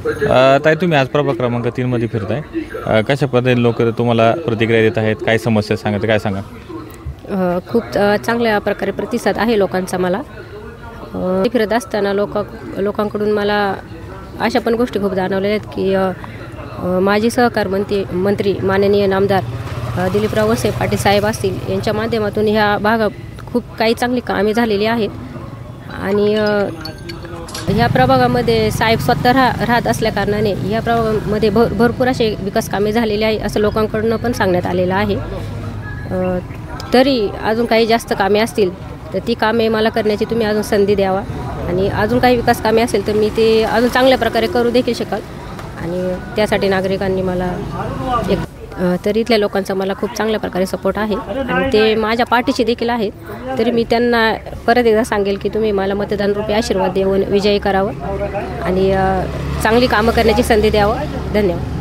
ताई तुम्ही आज प्रभाग क्रमांक 3 मध्ये फिरताय, कशा पद्धतीने लोक तुम्हाला प्रतिक्रिया देत आहेत, काय समस्या सांगत काय सांगा? खूप चांगल्या प्रकारे प्रतिसाद आहे लोकांचा मला. फिरत असताना लोकांकडून मला अशा पण गोष्टी खूप जाणवलेल्या आहेत की माजी सहकार मंत्री माननीय नामदार दिलीपराव वळसे पाटील साहेब असतील यांच्या माध्यमातून ह्या भागात खूप काही चांगली कामे झालेली आहेत. आणि ह्या प्रभागामध्ये साहेब स्वतः राहत असल्याकारणाने ह्या प्रभागामध्ये भरपूर असे विकास कामे झालेले आहे असं लोकांकडून पण सांगण्यात आलेलं आहे. तरी अजून काही जास्त कामे असतील तर ती कामे मला करण्याची तुम्ही अजून संधी द्यावा, आणि अजून काही विकास कामे असेल तर मी ते अजून चांगल्या प्रकारे करू देखील शकाल. आणि त्यासाठी नागरिकांनी मला तरी इथल्या लोकांचा मला खूप चांगल्या प्रकारे सपोर्ट आहे आणि ते माझ्या पाठीशी देखील आहेत. तरी मी त्यांना परत एकदा सांगेल की तुम्ही मला मतदानरूपी आशीर्वाद देऊन विजयी करावं आणि चांगली कामं करण्याची संधी द्यावं. धन्यवाद.